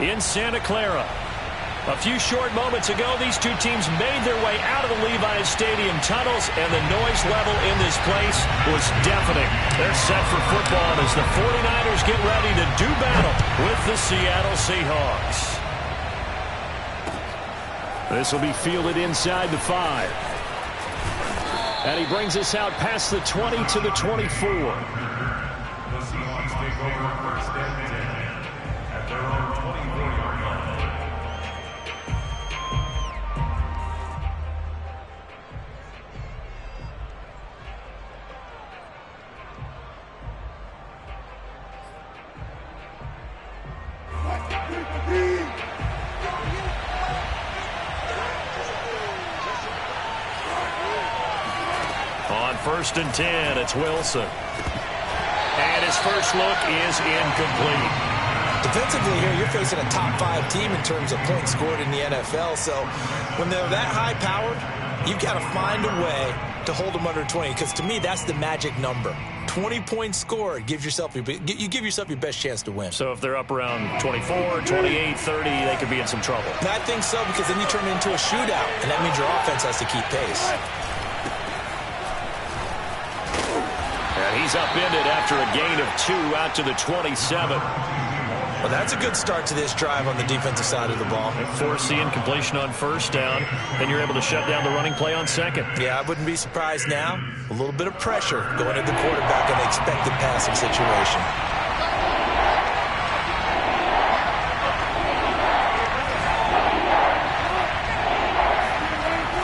in Santa Clara. A few short moments ago, these two teams made their way out of the Levi's Stadium tunnels, and the noise level in this place was deafening. They're set for football as the 49ers get ready to do battle with the Seattle Seahawks. This will be fielded inside the 5. And he brings us out past the 20 to the 24. The Seahawks take over first and 10 at their own 24-yard line. On first and 10, it's Wilson. And his first look is incomplete. Defensively here, you're facing a top 5 team in terms of points scored in the NFL. So when they're that high-powered, you've got to find a way to hold them under 20. Because to me, that's the magic number. 20 points scored, you give yourself your best chance to win. So if they're up around 24, 28, 30, they could be in some trouble. I think so, because then you turn it into a shootout, and that means your offense has to keep pace. And he's upended after a gain of 2 out to the 27. Well, that's a good start to this drive on the defensive side of the ball. Force the incompletion on first down, and you're able to shut down the running play on second. Yeah, I wouldn't be surprised now. A little bit of pressure going at the quarterback in an expected passing situation.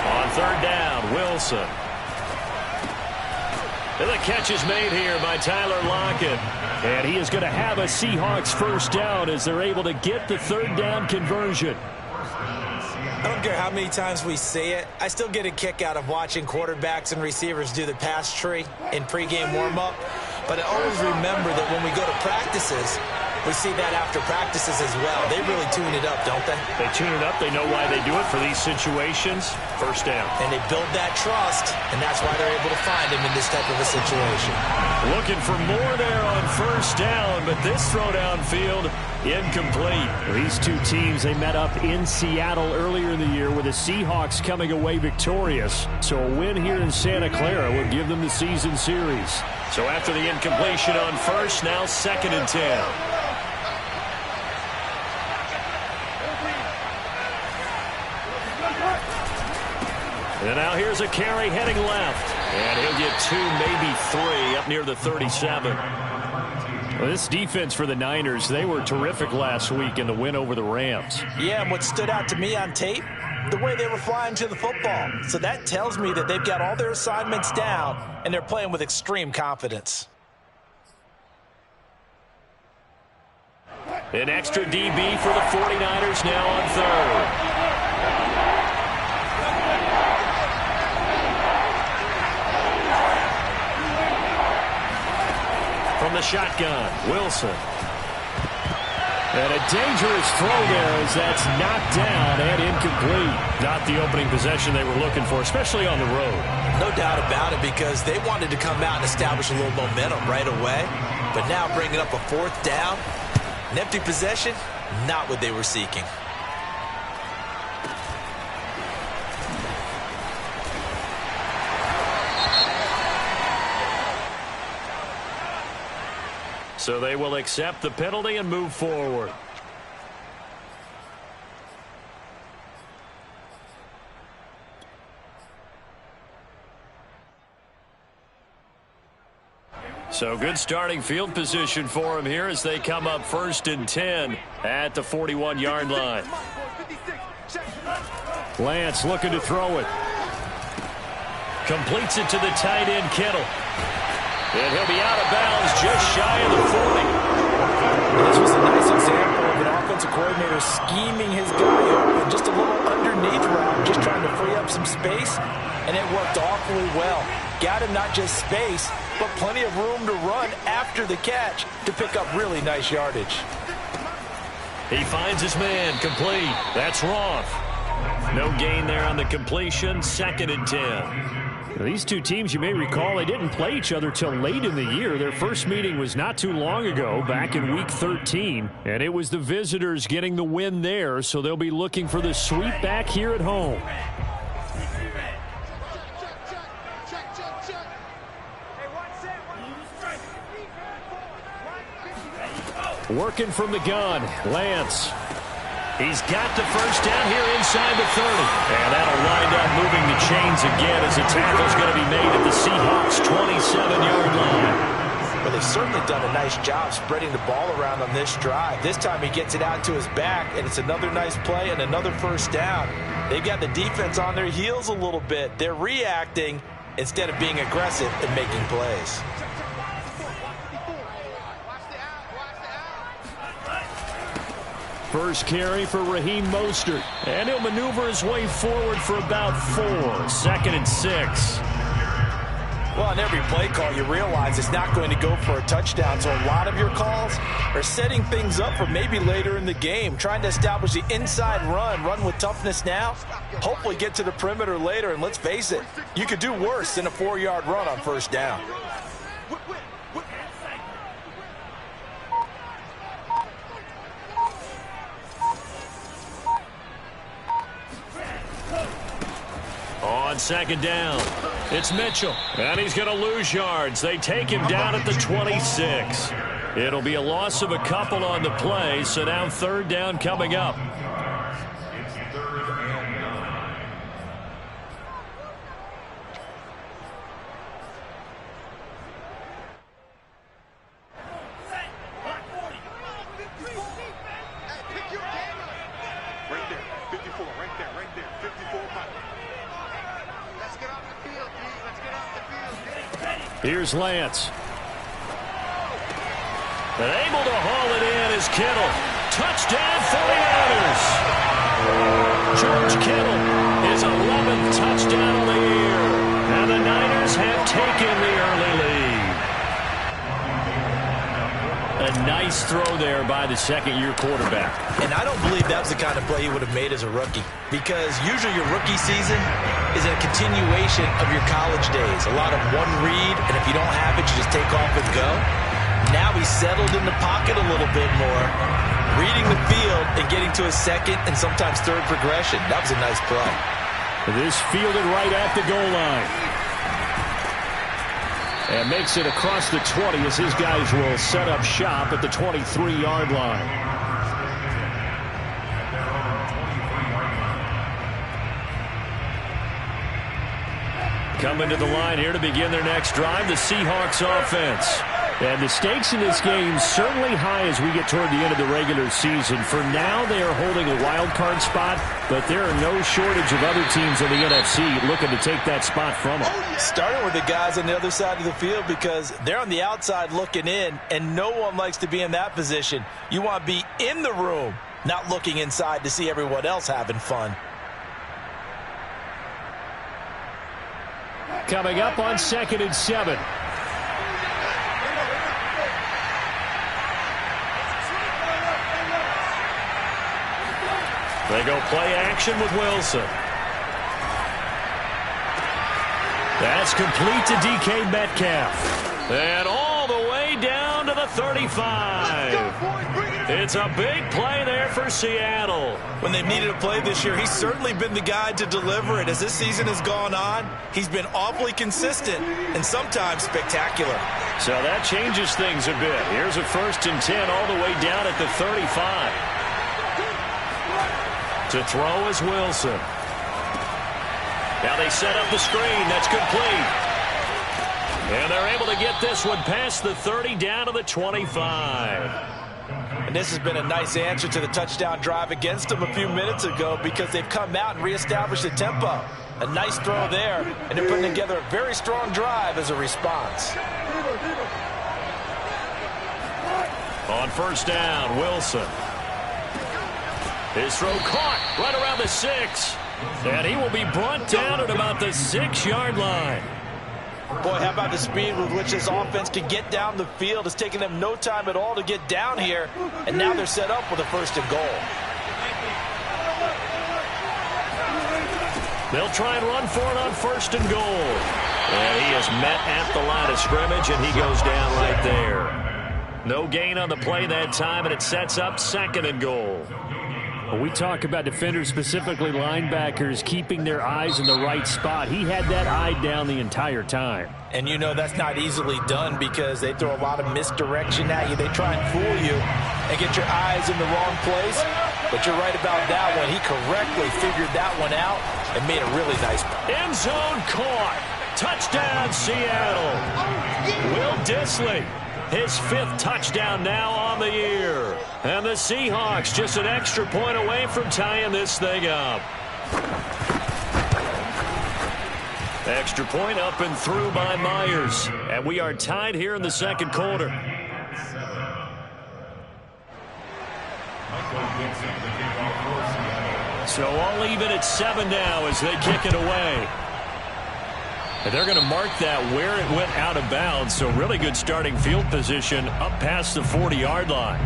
On third down, Wilson. And the catch is made here by Tyler Lockett. And he is going to have a Seahawks first down as they're able to get the third down conversion. I don't care how many times we say it. I still get a kick out of watching quarterbacks and receivers do the pass tree in pregame warm-up. But I always remember that when we go to practices, we see that after practices as well. They really tune it up, don't they? They tune it up. They know why they do it for these situations. First down. And they build that trust, and that's why they're able to find him in this type of a situation. Looking for more there on first down, but this throw downfield, incomplete. These two teams, they met up in Seattle earlier in the year with the Seahawks coming away victorious. So a win here in Santa Clara would give them the season series. So after the incompletion on first, now second and 10. And now here's a carry heading left. And he'll get 2, maybe 3 up near the 37. Well, this defense for the Niners, they were terrific last week in the win over the Rams. Yeah, and what stood out to me on tape, the way they were flying to the football. So that tells me that they've got all their assignments down, and they're playing with extreme confidence. An extra DB for the 49ers now on third. From the shotgun, Wilson. And a dangerous throw there as that's knocked down and incomplete. Not the opening possession they were looking for, especially on the road. No doubt about it, because they wanted to come out and establish a little momentum right away. But now bringing up a fourth down, an empty possession, not what they were seeking. So they will accept the penalty and move forward. So good starting field position for him here as they come up first and 10 at the 41-yard line. Lance looking to throw it. Completes it to the tight end, Kittle. And he'll be out of bounds just shy of the 40. This was a nice example of an offensive coordinator scheming his guy open. Just a little underneath route, just trying to free up some space, and it worked awfully well. Got him not just space, but plenty of room to run after the catch to pick up really nice yardage. He finds his man complete. That's Roth. No gain there on the completion. 2nd and 10. These two teams, you may recall, they didn't play each other till late in the year. Their first meeting was not too long ago, back in Week 13. And it was the visitors getting the win there, so they'll be looking for the sweep back here at home. Working from the gun, Lance. He's got the first down here inside the 30. And that'll wind up moving the chains again as the tackle's going to be made at the Seahawks' 27-yard line. Well, they've certainly done a nice job spreading the ball around on this drive. This time he gets it out to his back, and it's another nice play and another first down. They've got the defense on their heels a little bit. They're reacting instead of being aggressive and making plays. First carry for Raheem Mostert. And he'll maneuver his way forward for about 4. 2nd and 6. Well, on every play call, you realize it's not going to go for a touchdown. So a lot of your calls are setting things up for maybe later in the game, trying to establish the inside run with toughness now, hopefully get to the perimeter later. And let's face it, you could do worse than a 4-yard run on first down. On 2nd down, it's Mitchell, and he's going to lose yards. They take him down at the 26. It'll be a loss of a couple on the play, so now 3rd down coming up. It's 3rd and 9. Right there, 54, right there, 54. Let's get off the field, D. Let's get off the field. Here's Lance. And able to haul it in is Kittle. Touchdown 49ers. George Kittle, his 11th touchdown of the year. And the Niners have taken the early lead. A nice throw there by the 2nd-year quarterback. And I don't believe that's the kind of play he would have made as a rookie, because usually your rookie season is a continuation of your college days. A lot of one read, and if you don't have it, you just take off and go. Now he's settled in the pocket a little bit more, reading the field and getting to his 2nd and sometimes 3rd progression. That was a nice play. This fielded right at the goal line. And makes it across the 20 as his guys will set up shop at the 23-yard line. Coming to the line here to begin their next drive, the Seahawks offense. And the stakes in this game certainly high as we get toward the end of the regular season. For now, they are holding a wild card spot, but there are no shortage of other teams in the NFC looking to take that spot from them. Starting with the guys on the other side of the field, because they're on the outside looking in, and no one likes to be in that position. You want to be in the room, not looking inside to see everyone else having fun. Coming up on 2nd and 7. They go play action with Wilson. That's complete to DK Metcalf. And all the way down to the 35. It's a big play there for Seattle. When they've needed a play this year, he's certainly been the guy to deliver it. As this season has gone on, he's been awfully consistent and sometimes spectacular. So that changes things a bit. Here's a 1st and 10 all the way down at the 35. To throw is Wilson. Now they set up the screen. That's complete. And they're able to get this one past the 30 down to the 25. And this has been a nice answer to the touchdown drive against them a few minutes ago, because they've come out and reestablished the tempo. A nice throw there, and they're putting together a very strong drive as a response. On 1st down, Wilson. His throw caught right around the 6. And he will be brought down at about the 6-yard line. Boy, how about the speed with which this offense can get down the field? It's taken them no time at all to get down here, and now they're set up with a 1st and goal. They'll try and run for it on 1st and goal. And he is met at the line of scrimmage, and he goes down right there. No gain on the play that time, and it sets up 2nd and goal. When we talk about defenders, specifically linebackers, keeping their eyes in the right spot, he had that eye down the entire time. And you know that's not easily done because they throw a lot of misdirection at you. They try and fool you and get your eyes in the wrong place. But you're right about that one. He correctly figured that one out and made a really nice play. End zone caught. Touchdown, Seattle. Will Dissly, his 5th touchdown now on the year. And the Seahawks just an extra point away from tying this thing up. Extra point up and through by Myers. And we are tied here in the 2nd quarter. So all even at 7 now as they kick it away. And they're going to mark that where it went out of bounds. So really good starting field position up past the 40-yard line.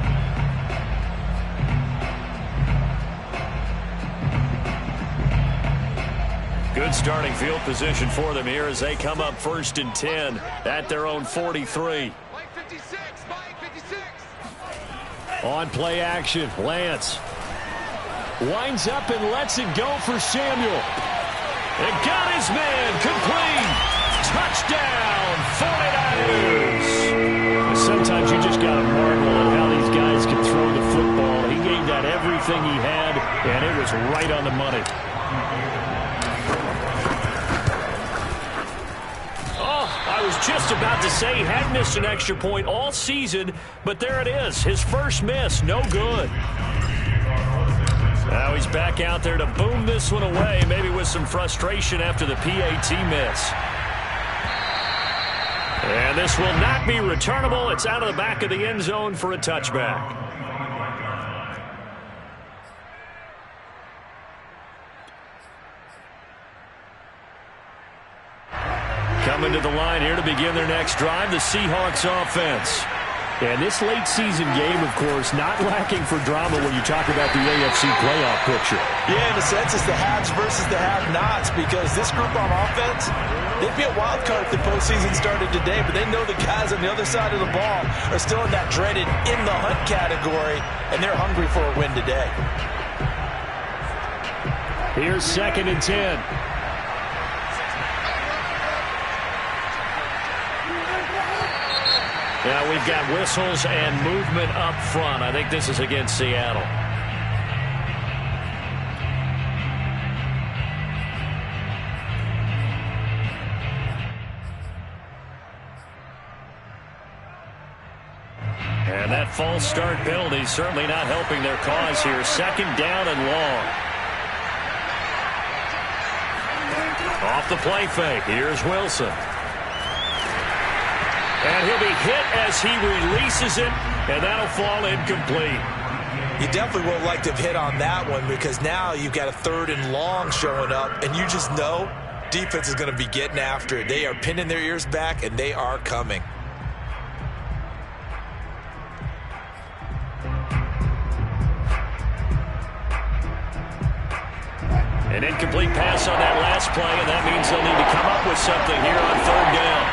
Good starting field position for them here as they come up 1st and 10 at their own 43. On play action, Lance winds up and lets it go for Samuel. And got his man, complete. Touchdown, 49ers. Sometimes you just got to marvel at how these guys can throw the football. He gave that everything he had, and it was right on the money. Oh, I was just about to say he had missed an extra point all season, but there it is. His first miss, no good. Now he's back out there to boom this one away, maybe with some frustration after the PAT miss. And this will not be returnable. It's out of the back of the end zone for a touchback. Coming to the line here to begin their next drive, the Seahawks offense. And this late season game, of course, not lacking for drama when you talk about the AFC playoff picture. Yeah, in a sense, it's the haves versus the have-nots because this group on offense, they'd be a wild card if the postseason started today, but they know the guys on the other side of the ball are still in that dreaded in-the-hunt category, and they're hungry for a win today. Here's 2nd and 10. Now we've got whistles and movement up front. I think this is against Seattle. And that false start penalty certainly not helping their cause here. 2nd down and long. Off the play fake. Here's Wilson. And he'll be hit as he releases it, and that'll fall incomplete. You definitely would have liked to have hit on that one because now you've got a 3rd and long showing up, and you just know defense is going to be getting after it. They are pinning their ears back, and they are coming. An incomplete pass on that last play, and that means they'll need to come up with something here on 3rd down.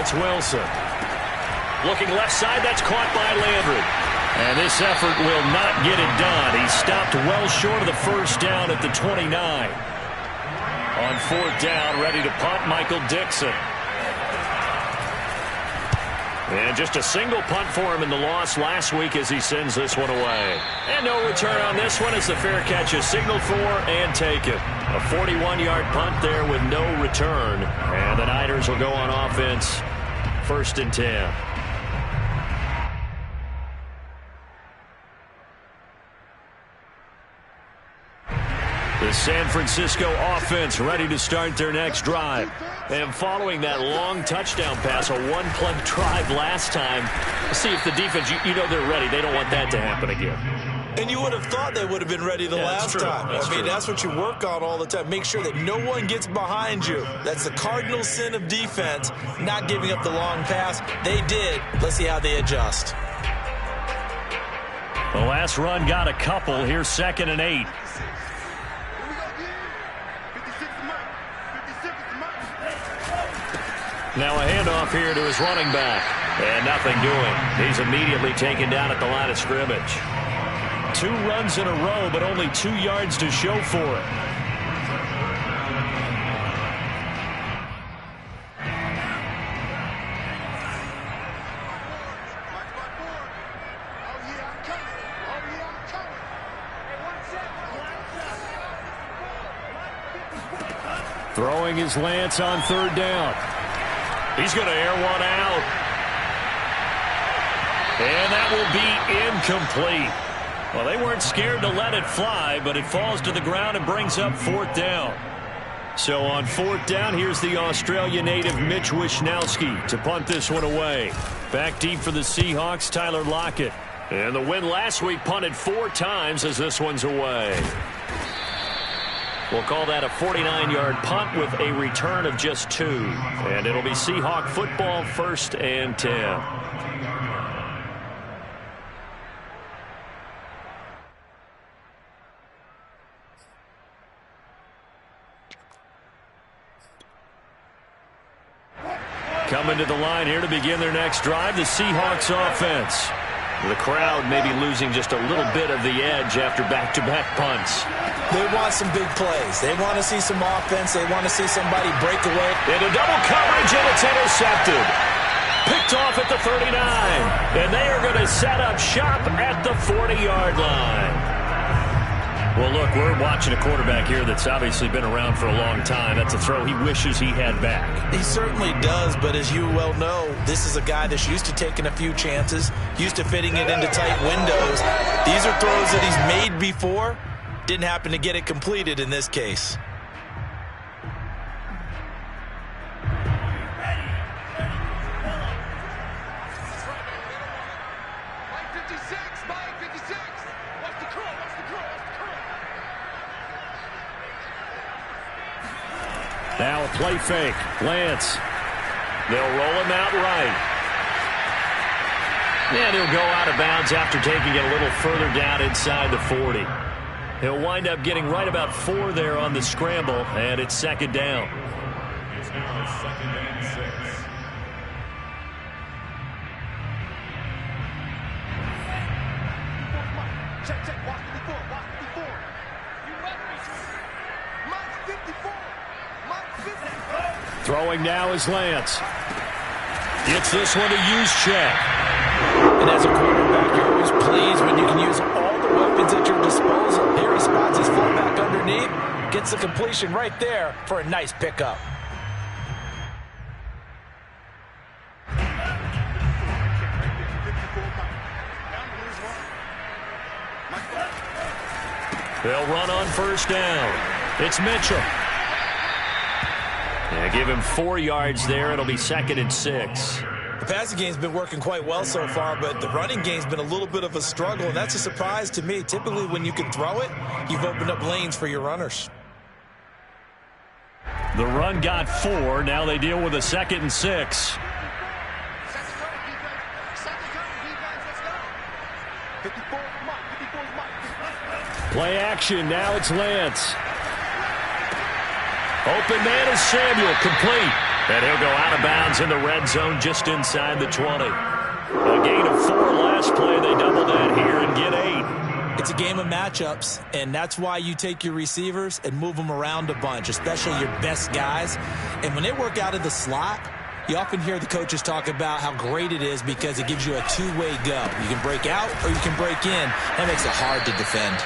It's Wilson. Looking left side, that's caught by Landry. And this effort will not get it done. He stopped well short of the 1st down at the 29. On 4th down, ready to punt, Michael Dixon. And just a single punt for him in the loss last week as he sends this one away. And no return on this one as the fair catch is signaled for and taken. A 41-yard punt there with no return. And the Niners will go on offense, 1st and 10. The San Francisco offense ready to start their next drive. And following that long touchdown pass, a one-play drive last time, see if the defense, you know they're ready. They don't want that to happen again. And you would have thought they would have been ready the last time. I mean, that's what you work on all the time. Make sure that no one gets behind you. That's the cardinal sin of defense, not giving up the long pass. They did. Let's see how they adjust. The last run got a couple. Here's 2nd and 8. Now a handoff here to his running back. And nothing doing. He's immediately taken down at the line of scrimmage. 2 runs in a row, but only 2 yards to show for it. Throwing his Lance on 3rd down. He's going to air one out. And that will be incomplete. Well, they weren't scared to let it fly, but it falls to the ground and brings up 4th down. So on 4th down, here's the Australia native Mitch Wishnowsky to punt this one away. Back deep for the Seahawks, Tyler Lockett. And the win last week punted 4 times as this one's away. We'll call that a 49-yard punt with a return of just 2. And it'll be Seahawk football, 1st and 10. Coming to the line here to begin their next drive, the Seahawks offense. The crowd may be losing just a little bit of the edge after back-to-back punts. They want some big plays. They want to see some offense. They want to see somebody break away. Into double coverage, and it's intercepted. Picked off at the 39. And they are going to set up shop at the 40-yard line. Well, look, we're watching a quarterback here that's obviously been around for a long time. That's a throw he wishes he had back. He certainly does, but as you well know, this is a guy that's used to taking a few chances, used to fitting it into tight windows. These are throws that he's made before. Didn't happen to get it completed in this case. Now a play fake. Lance. They'll roll him out right. And he'll go out of bounds after taking it a little further down inside the 40. He'll wind up getting right about 4 there on the scramble, and it's 2nd down. It's now 2nd and 6. Check. Watch 54. Watch 54. You left me. Mike's 54. Throwing now is Lance. Gets this one to Juszczyk. And as a quarterback, you're always pleased when you can use all the weapons at your disposal. Here he spots his fullback underneath, gets the completion right there for a nice pickup. They'll run on 1st down. It's Mitchell. Yeah, give him 4 yards there. It'll be 2nd and 6. The passing game's been working quite well so far, but the running game's been a little bit of a struggle, and that's a surprise to me. Typically, when you can throw it, you've opened up lanes for your runners. The run got 4. Now they deal with a 2nd and 6. Play action. Now it's Lance. Open man is Samuel, complete. And he'll go out of bounds in the red zone just inside the 20. A gain of 4 last play. They double that here and get 8. It's a game of matchups, and that's why you take your receivers and move them around a bunch, especially your best guys. And when they work out of the slot, you often hear the coaches talk about how great it is because it gives you a two-way go. You can break out or you can break in. That makes it hard to defend.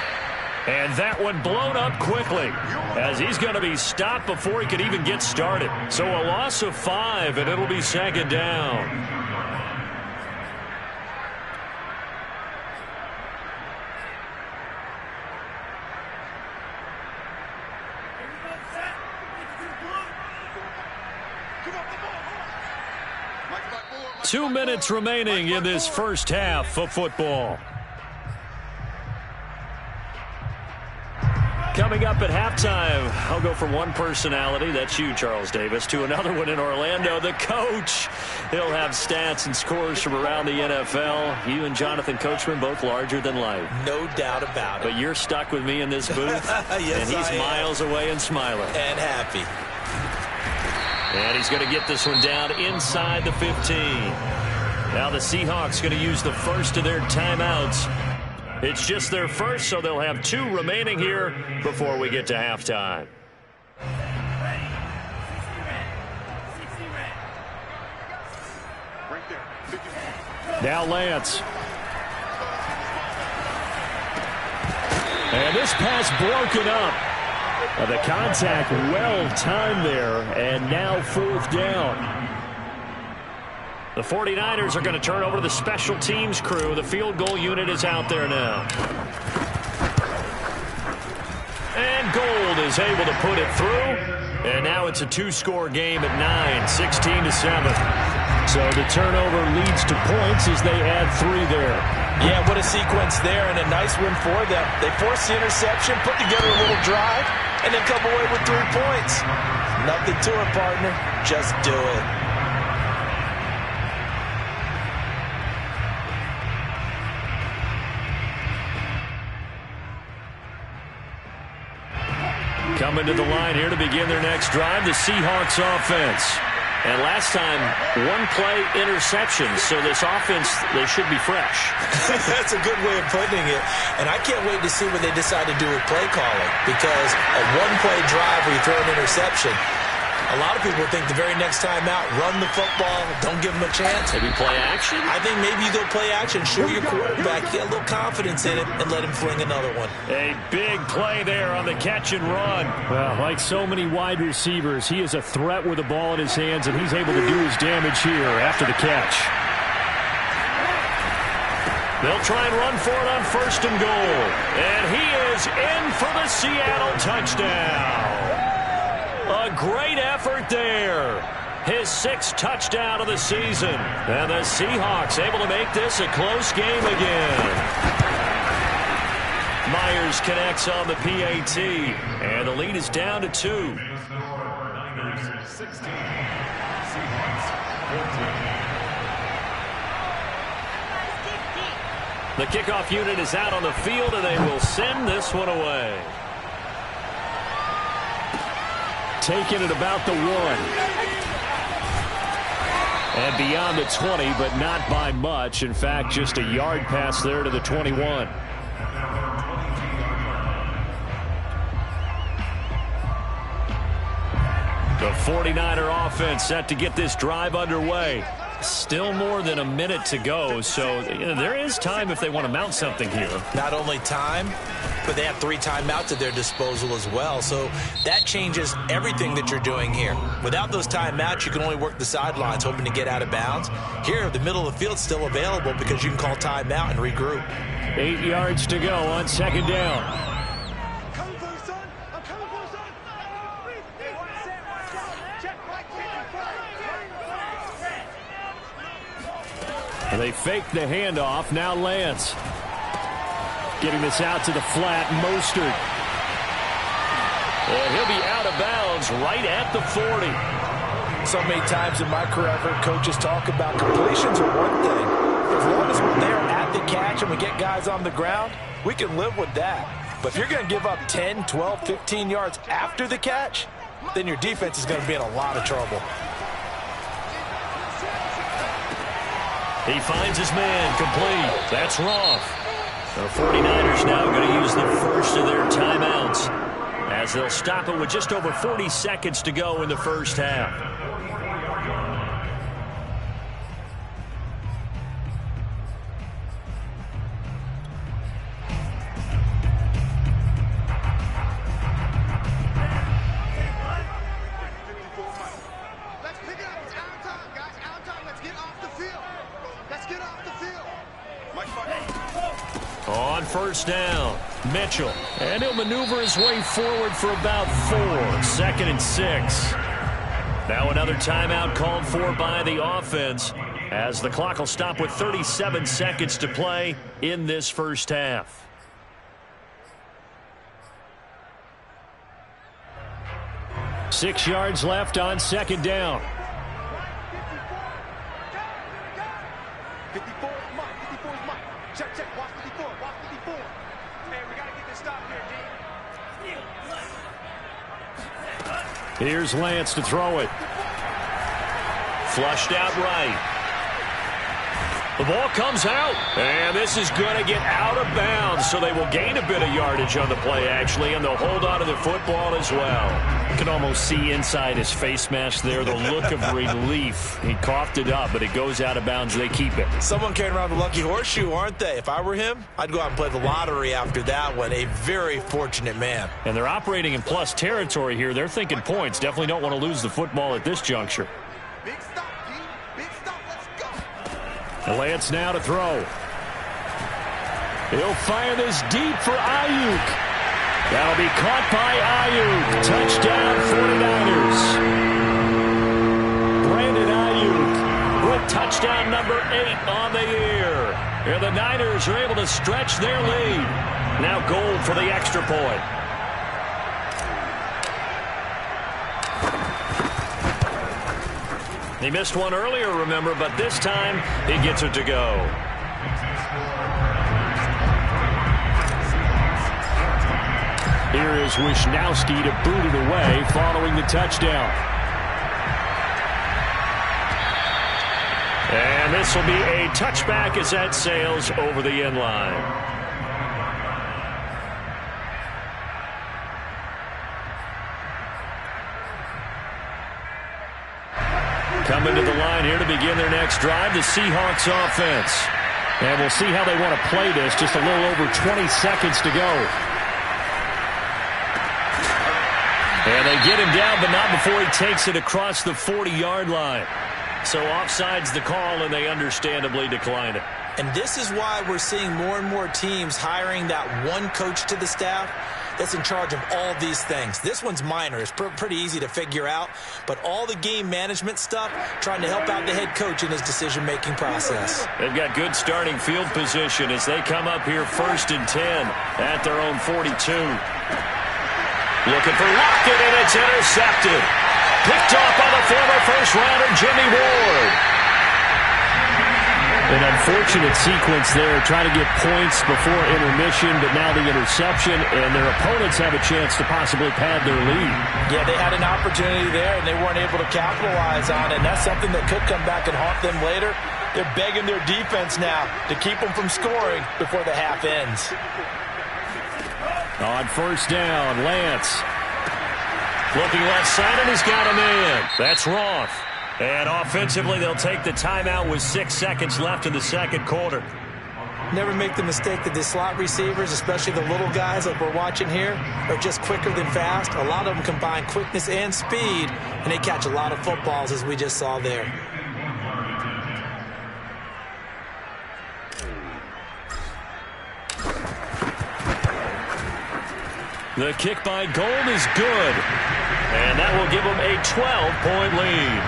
And that one blown up quickly as he's going to be stopped before he could even get started. So a loss of 5, and it'll be 2nd down. Two minutes remaining in this first half of football. Coming up at halftime, I'll go from one personality, that's you, Charles Davis, to another one in Orlando, the coach. He'll have stats and scores from around the NFL. You and Jonathan Coachman, both larger than life. No doubt about it. But you're stuck with me in this booth, yes, and he's miles away and smiling. And happy. And he's going to get this one down inside the 15. Now the Seahawks going to use the first of their timeouts. It's just their first, so they'll have 2 remaining here before we get to halftime. Now Lance. And this pass broken up. The contact well timed there, and now 4th down. The 49ers are going to turn over to the special teams crew. The field goal unit is out there now. And Gold is able to put it through. And now it's a 2-score game at 9, 16-7. So the turnover leads to points as they add 3 there. Yeah, what a sequence there, and a nice win for them. They forced the interception, put together a little drive, and then come away with 3 points. Nothing to it, partner. Just do it. Coming to the line here to begin their next drive, the Seahawks offense. And last time, 1-play interception, so this offense, they should be fresh. That's a good way of putting it. And I can't wait to see what they decide to do with play calling, because a 1-play drive where you throw an interception, a lot of people think the very next time out, run the football, don't give them a chance. Maybe play action? I think maybe you go play action, show your quarterback, get a little confidence in it, and let him fling another one. A big play there on the catch and run. Well, like so many wide receivers, he is a threat with the ball in his hands, and he's able to do his damage here after the catch. They'll try and run for it on 1st and goal. And he is in for the Seattle touchdown. A great effort there. His 6th touchdown of the season. And the Seahawks able to make this a close game again. Myers connects on the PAT. And the lead is down to 2. The kickoff unit is out on the field, and they will send this one away. Taking it about the 1. And beyond the 20, but not by much. In fact, just a yard pass there to the 21. The 49er offense set to get this drive underway. Still more than a minute to go, so there is time if they want to mount something here. Not only time, but they have 3 timeouts at their disposal as well, so that changes everything that you're doing here. Without those timeouts, you can only work the sidelines, hoping to get out of bounds. Here, the middle of the field's still available because you can call timeout and regroup. 8 yards to go on 2nd down. They fake the handoff. Now Lance. Getting this out to the flat. Mostert. And he'll be out of bounds right at the 40. So many times in my career, I've heard coaches talk about completions are one thing. As long as we're there at the catch and we get guys on the ground, we can live with that. But if you're going to give up 10, 12, 15 yards after the catch, then your defense is going to be in a lot of trouble. He finds his man complete. That's Roth. The 49ers now going to use the first of their timeouts as they'll stop it with just over 40 seconds to go in the first half. On 1st down, Mitchell. And he'll maneuver his way forward for about 4. 2nd and 6. Now another timeout called for by the offense as the clock will stop with 37 seconds to play in this first half. 6 yards left on second down. 54 is Mike. 54 is Mike. Check, check. Watch 54. Watch 54. Hey, we got to get this stop here, D. Here's Lance to throw it. Flushed out right. The ball comes out, and this is going to get out of bounds, so they will gain a bit of yardage on the play, actually, and they'll hold on to the football as well. You can almost see inside his face mask there the look of relief. He coughed it up, but it goes out of bounds. They keep it. Someone carrying around the lucky horseshoe, aren't they? If I were him, I'd go out and play the lottery after that one. A very fortunate man. And they're operating in plus territory here. They're thinking points. Definitely don't want to lose the football at this juncture. Big stop, D. Big stop. Let's go. Lance now to throw. He'll fire this deep for Ayuk. That'll be caught by Ayuk. Touchdown 49ers. Brandon Ayuk with touchdown number 8 on the year. And the Niners are able to stretch their lead. Now goal for the extra point. He missed one earlier, remember, but this time he gets it to go. Here is Wishnowski to boot it away following the touchdown. And this will be a touchback as that sails over the end line. Coming to the line here to begin their next drive, the Seahawks offense. And we'll see how they want to play this. Just a little over 20 seconds to go. And they get him down, but not before he takes it across the 40-yard line. So offside's the call, and they understandably decline it. And this is why we're seeing more and more teams hiring that one coach to the staff that's in charge of all these things. This one's minor. It's pretty easy to figure out. But all the game management stuff, trying to help out the head coach in his decision-making process. They've got good starting field position as they come up here 1st and 10 at their own 42. Looking for Lockett, and it's intercepted. Picked off by the former first-rounder Jimmy Ward. An unfortunate sequence there, trying to get points before intermission, but now the interception, and their opponents have a chance to possibly pad their lead. Yeah, they had an opportunity there, and they weren't able to capitalize on it, and that's something that could come back and haunt them later. They're begging their defense now to keep them from scoring before the half ends. On 1st down, Lance. Looking left side, and he's got a man. That's Roth. And offensively, they'll take the timeout with 6 seconds left in the second quarter. Never make the mistake that the slot receivers, especially the little guys like we're watching here, are just quicker than fast. A lot of them combine quickness and speed, and they catch a lot of footballs, as we just saw there. The kick by Gold is good. And that will give them a 12-point lead.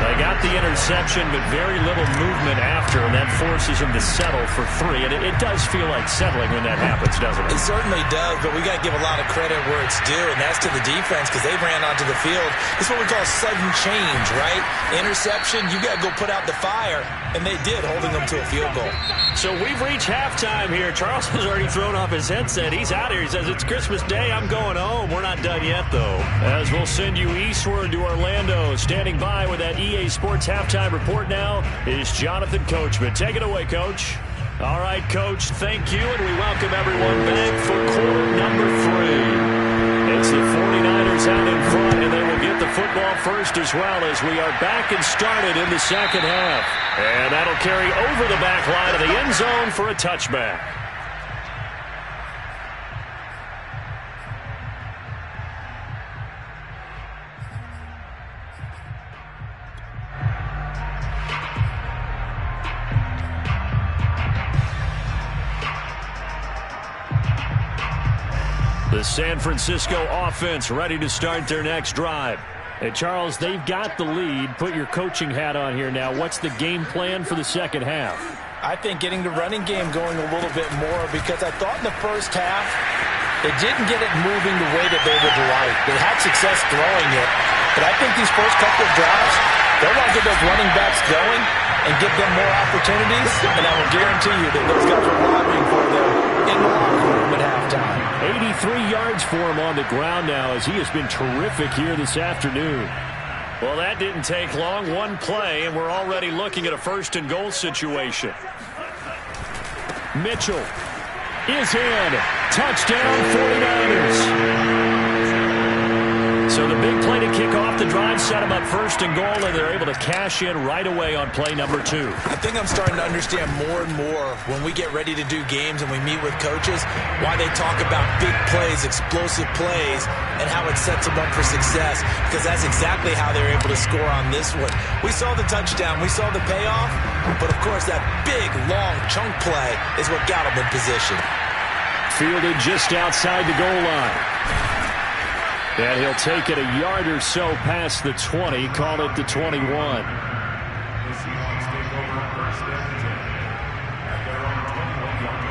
They got the interception, but very little movement after, and that forces them to settle for 3. And it does feel like settling when that happens, doesn't it? It certainly does, but we got to give a lot of credit where it's due, and that's to the defense because they ran onto the field. It's what we call sudden change, right? Interception, you got to go put out the fire, and they did, holding them to a field goal. So we've reached halftime here. Charles has already thrown off his headset. He's out here. He says, it's Christmas Day. I'm going home. We're not done yet, though. As we'll send you eastward to Orlando. Standing by with that EA Sports halftime report now is Jonathan Coachman. Take it away, Coach. All right, Coach, thank you, and we welcome everyone back for quarter number 3. It's the 49ers out in front, and they will get the football first as well as we are back and started in the second half. And that'll carry over the back line of the end zone for a touchback. The San Francisco offense ready to start their next drive. Hey, Charles, they've got the lead. Put your coaching hat on here now. What's the game plan for the second half? I think getting the running game going a little bit more because I thought in the first half They didn't get it moving the way that they would like. They had success throwing it, but I think these first couple of drives, they'll want to get those running backs going and give them more opportunities, and I will guarantee you that those guys are lobbying for them in the locker room at halftime. 83 yards for him on the ground now as he has been terrific here this afternoon. Well, that didn't take long. One play, and we're already looking at a first-and-goal situation. Mitchell is in. Touchdown, 49ers. So the big play to kick off the drive set them up first and goal, and they're able to cash in right away on play number 2. I think I'm starting to understand more and more when we get ready to do games and we meet with coaches why they talk about big plays, explosive plays, and how it sets them up for success, because that's exactly how they're able to score on this one. We saw the touchdown. We saw the payoff, but, of course, that big, long chunk play is what got them in position. Fielded just outside the goal line. And he'll take it a yard or so past the 20, call it the 21. The Seahawks take over on first down at their own 21-yard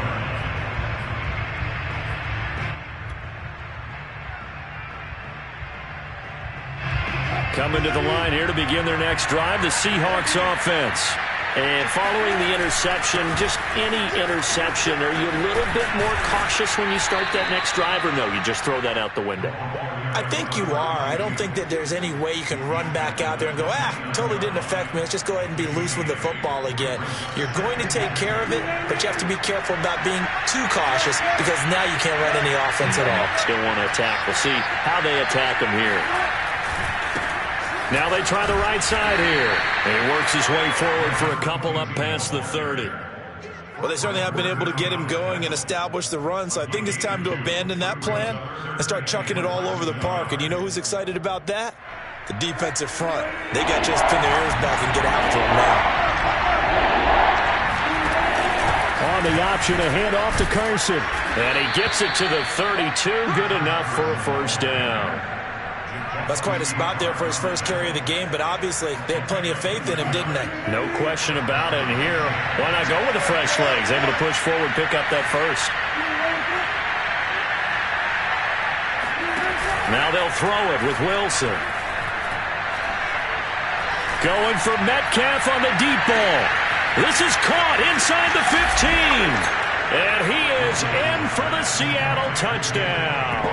line. Coming to the line here to begin their next drive, the Seahawks offense. And following the interception, just any interception, are you a little bit more cautious when you start that next drive, or no, you just throw that out the window? I think you are. I don't think that there's any way you can run back out there and go, totally didn't affect me. Let's just go ahead and be loose with the football again. You're going to take care of it, but you have to be careful about being too cautious because now you can't run any offense at all. Still want to attack. We'll see how they attack them here. Now they try the right side here. And he works his way forward for a couple up past the 30. Well, they certainly have been able to get him going and establish the run, so I think it's time to abandon that plan and start chucking it all over the park. And you know who's excited about that? The defensive front. They got just pin their ears back and get after him now. On the option, a handoff to Carson. And he gets it to the 32. Good enough for a first down. That's quite a spot there for his first carry of the game, but obviously they had plenty of faith in him, didn't they? No question about it. And here, why not go with the fresh legs? Able to push forward, pick up that first. Now they'll throw it with Wilson. Going for Metcalf on the deep ball. This is caught inside the 15. And he is in for the Seattle touchdown.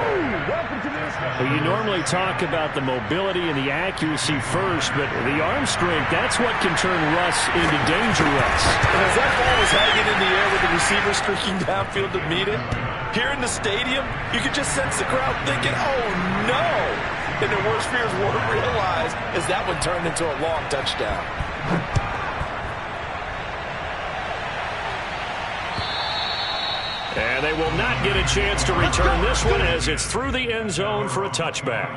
Well, you normally talk about the mobility and the accuracy first, but the arm strength, that's what can turn Russ into danger Russ. And as that ball was hanging in the air with the receiver streaking downfield to meet it, here in the stadium, you could just sense the crowd thinking, oh, no. And their worst fears weren't realized as that one turned into a long touchdown. And they will not get a chance to return this one as it's through the end zone for a touchback.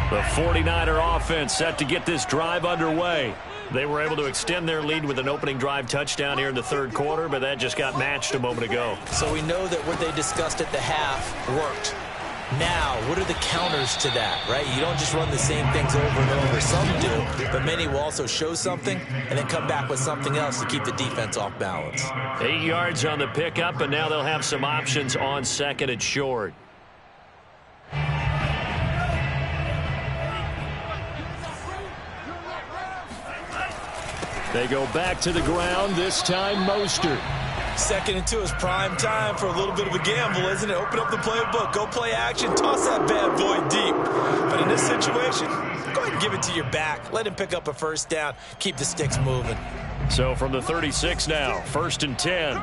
The 49er offense set to get this drive underway. They were able to extend their lead with an opening drive touchdown here in the third quarter, but that just got matched a moment ago. So we know that what they discussed at the half worked. Now, what are the counters to that, right? You don't just run the same things over and over. Some do, but many will also show something and then come back with something else to keep the defense off balance. 8 yards on the pickup, and now they'll have some options on second and short. They go back to the ground, this time Mostert. Second and 2 is prime time for a little bit of a gamble, isn't it? Open up the playbook, go play action, toss that bad boy deep. But in this situation, go ahead and give it to your back. Let him pick up a first down, keep the sticks moving. So from the 36 now, 1st and 10.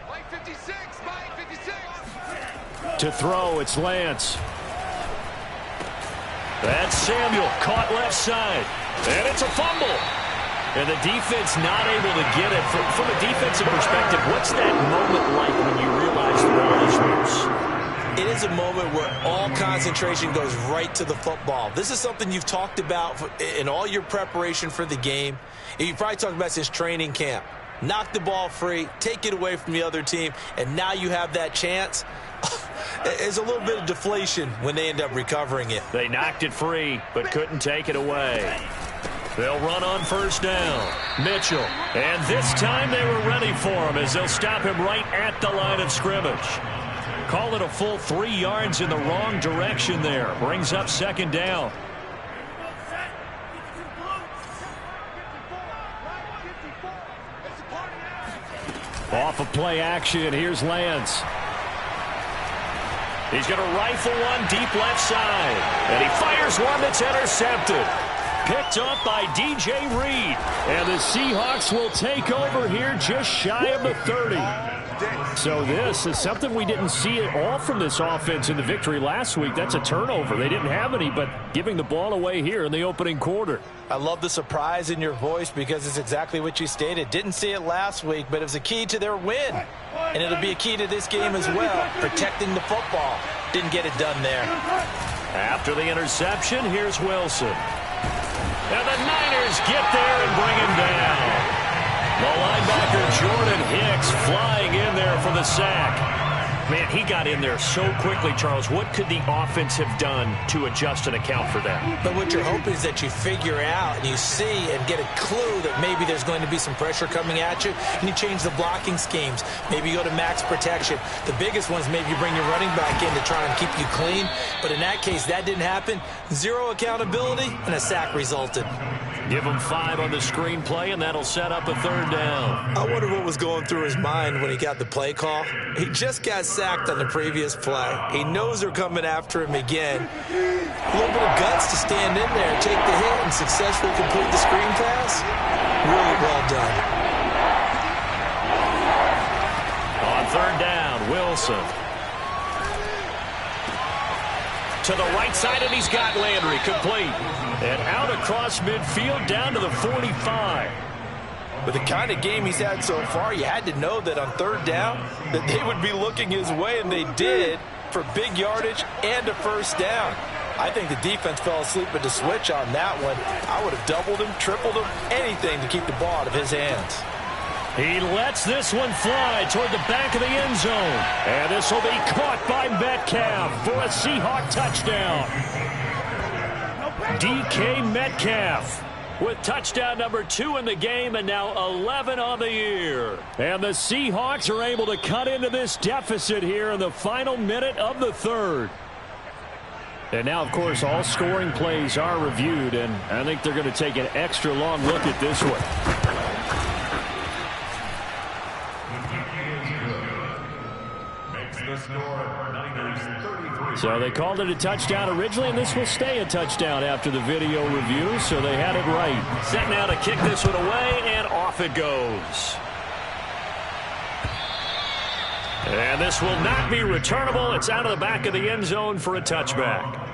Mike 56, Mike 56. To throw, it's Lance. That's Samuel, caught left side. And it's a fumble. And the defense not able to get it. From a defensive perspective, what's that moment like when you realize the ball is loose? It is a moment where all concentration goes right to the football. This is something you've talked about in all your preparation for the game. You probably talked about since training camp. knock the ball free, take it away from the other team, and now you have that chance. It's a little bit of deflation when they end up recovering it. They knocked it free, but couldn't take it away. They'll run on first down. Mitchell. And this time they were ready for him as they'll stop him right at the line of scrimmage. Call it a full 3 yards in the wrong direction there. Brings up second down. Off of play action, here's Lance. He's going to rifle one deep left side. And he fires one that's intercepted. Picked up by DJ Reed. And the Seahawks will take over here just shy of the 30. So this is something we didn't see at all from this offense in the victory last week. That's a turnover. They didn't have any, but giving the ball away here in the opening quarter. I love the surprise in your voice because it's exactly what you stated. Didn't see it last week, but it was a key to their win. And it'll be a key to this game as well, protecting the football. Didn't get it done there. After the interception, here's Wilson. And the Niners get there and bring him down. The linebacker Jordan Hicks flying in there for the sack. Man, he got in there so quickly, Charles. What could the offense have done to adjust and account for that? But what you're hoping is that you figure out and you see and get a clue that maybe there's going to be some pressure coming at you, and you change the blocking schemes. Maybe you go to max protection. The biggest one is maybe you bring your running back in to try and keep you clean. But in that case, that didn't happen. Zero accountability, and a sack resulted. Give him 5 on the screenplay, and that'll set up a third down. I wonder what was going through his mind when he got the play call. He just got sacked on the previous play. He knows they're coming after him again. A little bit of guts to stand in there, take the hit, and successfully complete the screen pass. Really well done. On third down, Wilson. To the right side, and he's got Landry complete. And out across midfield down to the 45. With the kind of game he's had so far, you had to know that on third down that they would be looking his way, and they did, for big yardage and a first down. I think the defense fell asleep at the switch on that one. I would have doubled him, tripled him, anything to keep the ball out of his hands. He lets this one fly toward the back of the end zone. And this will be caught by Metcalf for a Seahawk touchdown. DK Metcalf with touchdown number 2 in the game, and now 11 on the year. And the Seahawks are able to cut into this deficit here in the final minute of the third. And now, of course, all scoring plays are reviewed, and I think they're going to take an extra long look at this one. So they called it a touchdown originally, and this will stay a touchdown after the video review, so they had it right. Set now to kick this one away, and off it goes. And this will not be returnable. It's out of the back of the end zone for a touchback.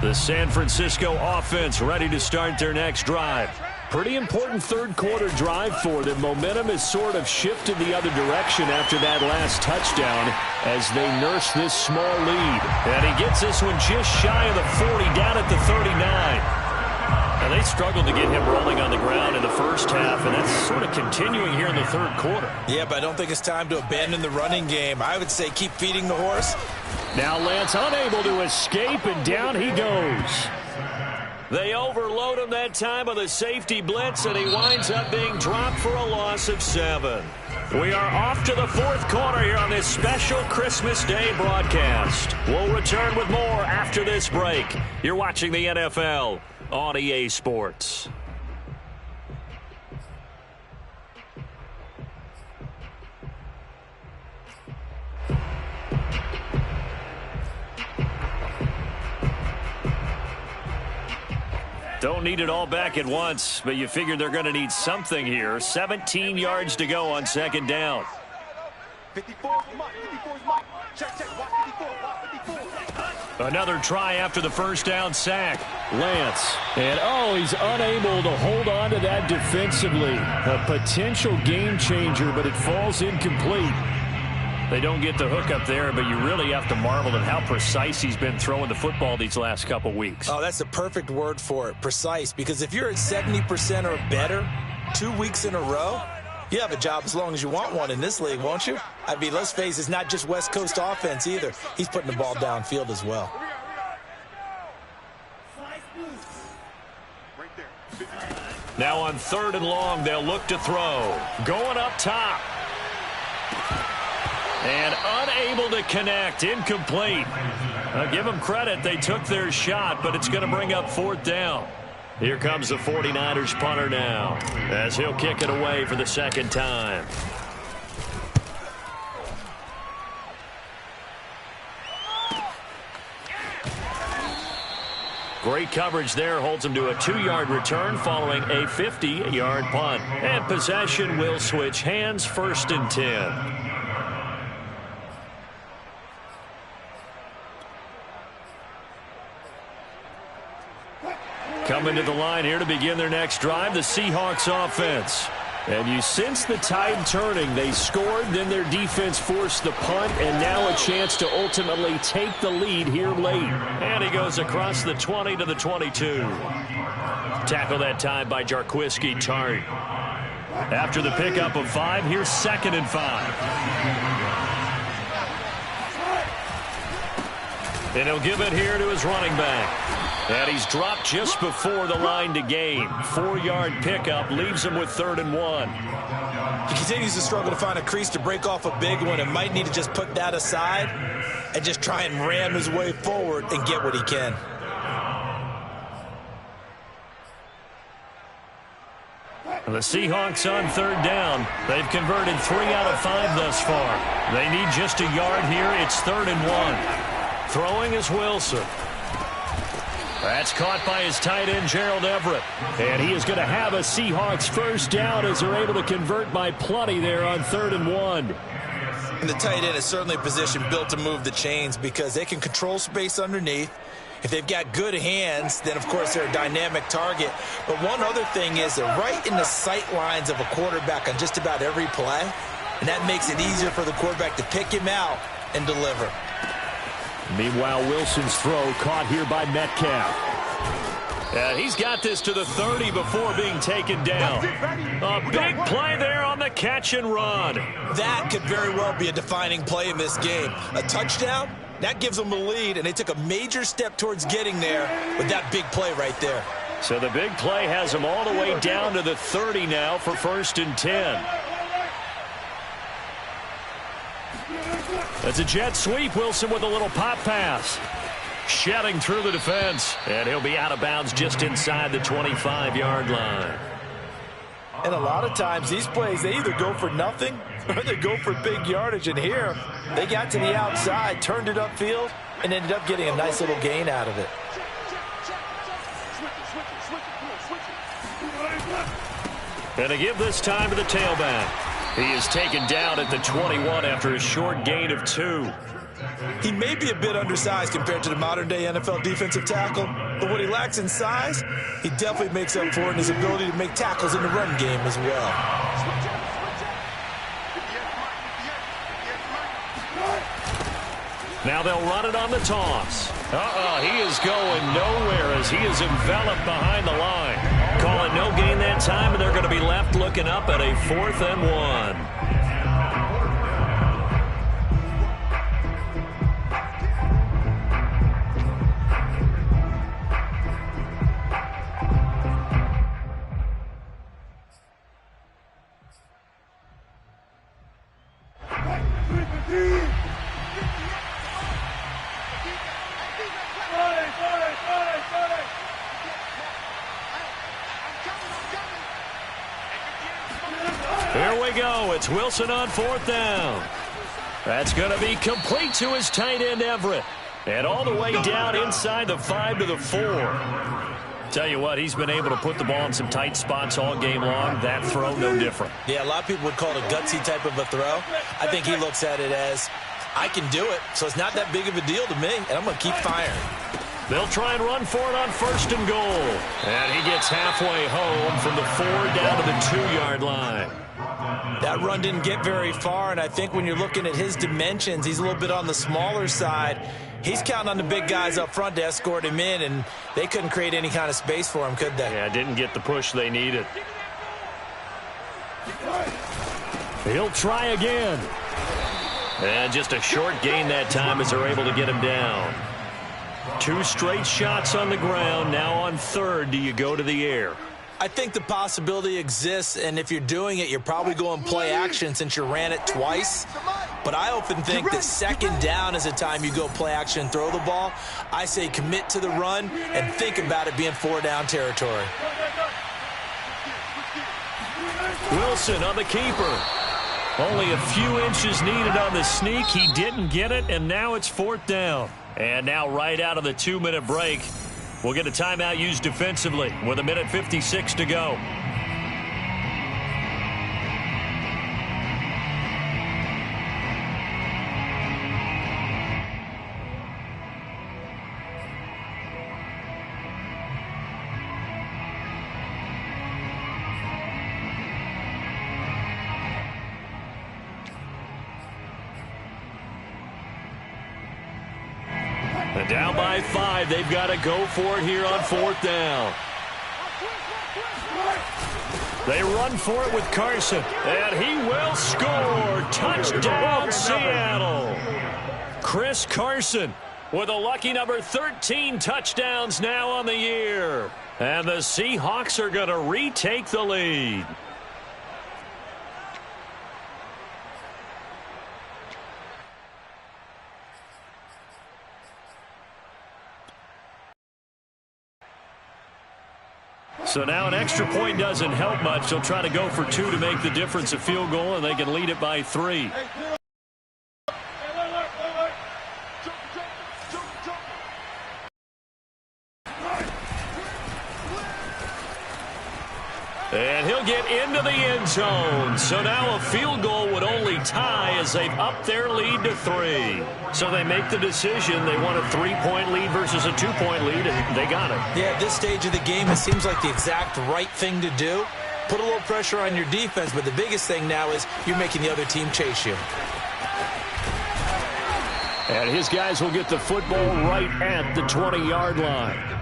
The San Francisco offense ready to start their next drive. Pretty important third quarter drive for them. Momentum has sort of shifted the other direction after that last touchdown as they nurse this small lead. And he gets this one just shy of the 40, down at the 39. And they struggled to get him rolling on the ground in the first half, and that's sort of continuing here in the third quarter. Yeah, but I don't think it's time to abandon the running game. I would say keep feeding the horse. Now Lance unable to escape, and down he goes. They overload him that time with a safety blitz, and he winds up being dropped for a loss of 7. We are off to the fourth quarter here on this special Christmas Day broadcast. We'll return with more after this break. You're watching the NFL on EA Sports. Don't need it all back at once, but you figure they're going to need something here. 17 yards to go on second down. 54 is Mike. 54 is Mike. Check. Watch 54. Watch 54. Another try after the first down sack. Lance. And, he's unable to hold on to that defensively. A potential game changer, but it falls incomplete. They don't get the hook up there, but you really have to marvel at how precise he's been throwing the football these last couple weeks. Oh, that's the perfect word for it, precise. Because if you're at 70% or better 2 weeks in a row, you have a job as long as you want one in this league, won't you? I mean, let's face it, it's not just West Coast offense either. He's putting the ball downfield as well. Now on 3rd and long, they'll look to throw. Going up top. And unable to connect. Incomplete. I'll give them credit. They took their shot, but it's going to bring up 4th down. Here comes the 49ers punter now, as he'll kick it away for the 2nd time. Great coverage there, holds him to a 2-yard return following a 50-yard punt. And possession will switch hands, 1st and 10. Coming to the line here to begin their next drive, the Seahawks offense. And you sense the tide turning. They scored, then their defense forced the punt, and now a chance to ultimately take the lead here late. And he goes across the 20 to the 22. Tackle that time by Jarquiski Tart. After the pickup of 5, here's 2nd and 5. And he'll give it here to his running back. And he's dropped just before the line to gain. 4-yard pickup leaves him with 3rd and 1. He continues to struggle to find a crease to break off a big one and might need to just put that aside and just try and ram his way forward and get what he can. The Seahawks on 3rd down. They've converted 3 out of 5 thus far. They need just a yard here. It's 3rd and 1. Throwing is Wilson. That's caught by his tight end, Gerald Everett. And he is going to have a Seahawks 1st down as they're able to convert by plenty there on 3rd and 1. And the tight end is certainly a position built to move the chains because they can control space underneath. If they've got good hands, then, of course, they're a dynamic target. But one other thing is they're right in the sight lines of a quarterback on just about every play. And that makes it easier for the quarterback to pick him out and deliver. Meanwhile, Wilson's throw caught here by Metcalf. He's got this to the 30 before being taken down. A big play there on the catch and run. That could very well be a defining play in this game. A touchdown, that gives them the lead, and they took a major step towards getting there with that big play right there. So the big play has them all the way down to the 30 now for 1st and 10. That's a jet sweep. Wilson with a little pop pass. Shedding through the defense. And he'll be out of bounds just inside the 25-yard line. And a lot of times these plays, they either go for nothing or they go for big yardage. And here, they got to the outside, turned it upfield, and ended up getting a nice little gain out of it. And to give this time to the tailback. He is taken down at the 21 after a short gain of 2. He may be a bit undersized compared to the modern-day NFL defensive tackle, but what he lacks in size, he definitely makes up for it in his ability to make tackles in the run game as well. Now they'll run it on the toss. He is going nowhere as he is enveloped behind the line. Call it no gain that time, and they're going to be left looking up at a 4th and 1. Here we go. It's Wilson on 4th down. That's going to be complete to his tight end, Everett. And all the way down inside the 5 to the 4. Tell you what, he's been able to put the ball in some tight spots all game long. That throw, no different. Yeah, a lot of people would call it a gutsy type of a throw. I think he looks at it as, I can do it, so it's not that big of a deal to me, and I'm going to keep firing. They'll try and run for it on 1st and goal. And he gets halfway home from the 4 down to the 2-yard line. That run didn't get very far, and I think when you're looking at his dimensions, he's a little bit on the smaller side. He's counting on the big guys up front to escort him in, and they couldn't create any kind of space for him, could they? Yeah, didn't get the push they needed. He'll try again. And just a short gain that time as they're able to get him down. 2 straight shots on the ground. Now on 3rd, do you go to the air? I think the possibility exists, and if you're doing it, you're probably going play action since you ran it twice. But I often think that 2nd down is the time you go play action and throw the ball. I say commit to the run and think about it being 4-down territory. Wilson on the keeper. Only a few inches needed on the sneak. He didn't get it, and now it's 4th down. And now right out of the 2-minute break, we'll get a timeout used defensively with 1:56 to go. And down by 5, they've got to go for it here on 4th down. They run for it with Carson, and he will score. Touchdown, Seattle. Chris Carson with a lucky number 13 touchdowns now on the year. And the Seahawks are going to retake the lead. So now an extra point doesn't help much. They'll try to go for 2 to make the difference a field goal, and they can lead it by 3. And he'll get into the end zone. So now a field goal would only tie as they've upped their lead to 3. So they make the decision. They want a 3-point lead versus a 2-point lead, and they got it. Yeah, at this stage of the game, it seems like the exact right thing to do. Put a little pressure on your defense, but the biggest thing now is you're making the other team chase you. And his guys will get the football right at the 20-yard line.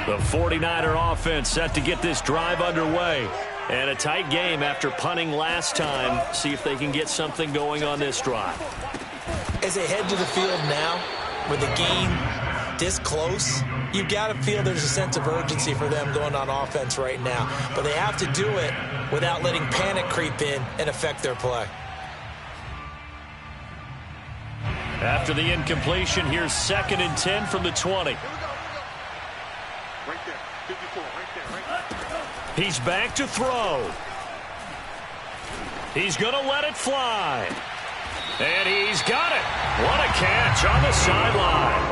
The 49er offense set to get this drive underway. And a tight game after punting last time. See if they can get something going on this drive. As they head to the field now, with the game this close, you've got to feel there's a sense of urgency for them going on offense right now. But they have to do it without letting panic creep in and affect their play. After the incompletion, here's 2nd and 10 from the 20. Right there, 54, right there. He's back to throw. He's going to let it fly. And he's got it. What a catch on the sideline.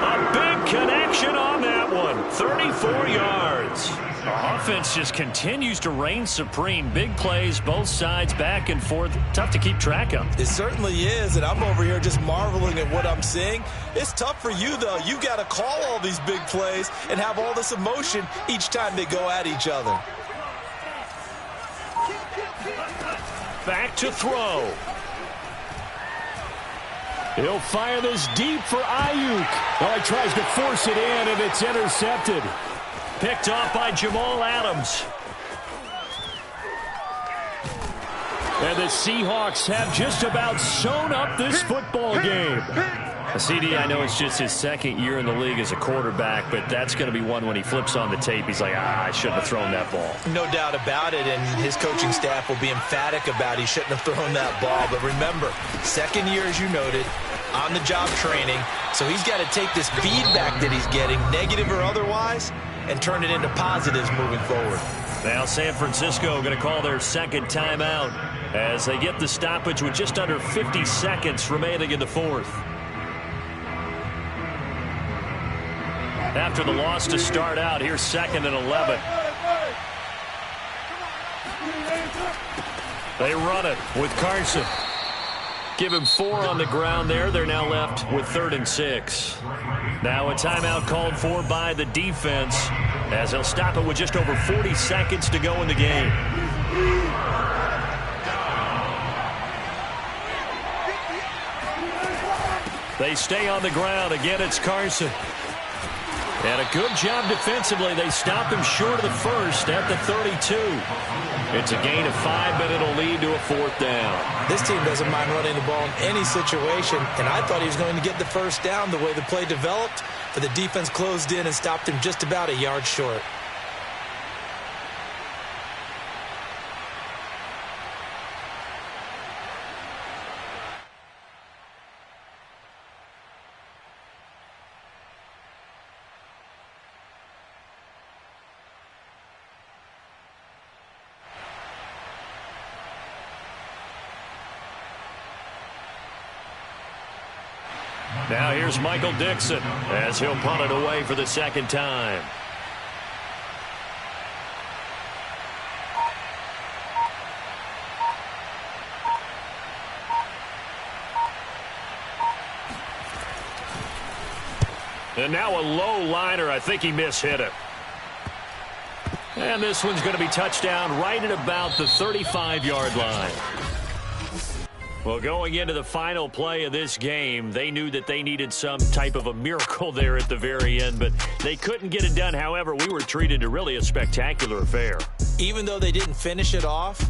A big connection on that one. 34 yards. The offense just continues to reign supreme. Big plays, both sides, back and forth. Tough to keep track of. It certainly is, and I'm over here just marveling at what I'm seeing. It's tough for you, though. You've got to call all these big plays and have all this emotion each time they go at each other. Back to throw. He'll fire this deep for Ayuk. Oh, he tries to force it in, and it's intercepted. Picked off by Jamal Adams. And the Seahawks have just about sewn up this football game. CD, I know it's just his 2nd year in the league as a quarterback, but that's going to be one when he flips on the tape. He's like, I shouldn't have thrown that ball. No doubt about it, and his coaching staff will be emphatic about he shouldn't have thrown that ball. But remember, 2nd year, as you noted, on-the-job training, so he's got to take this feedback that he's getting, negative or otherwise, and turn it into positives moving forward. Now San Francisco going to call their 2nd timeout as they get the stoppage with just under 50 seconds remaining in the 4th. After the loss to start out, here's 2nd and 11. They run it with Carson. Give him 4 on the ground there. They're now left with 3rd and 6. Now a timeout called for by the defense as they'll stop it with just over 40 seconds to go in the game. They stay on the ground. Again, it's Carson. And a good job defensively. They stop him short of the first at the 32. It's a gain of 5, but it'll lead to a 4th down. This team doesn't mind running the ball in any situation, and I thought he was going to get the first down the way the play developed, but the defense closed in and stopped him just about a yard short. Now here's Michael Dixon as he'll punt it away for the 2nd time. And now a low liner. I think he mishit it. And this one's going to be touchdown right at about the 35-yard line. Well, going into the final play of this game, they knew that they needed some type of a miracle there at the very end, but they couldn't get it done. However, we were treated to really a spectacular affair. Even though they didn't finish it off,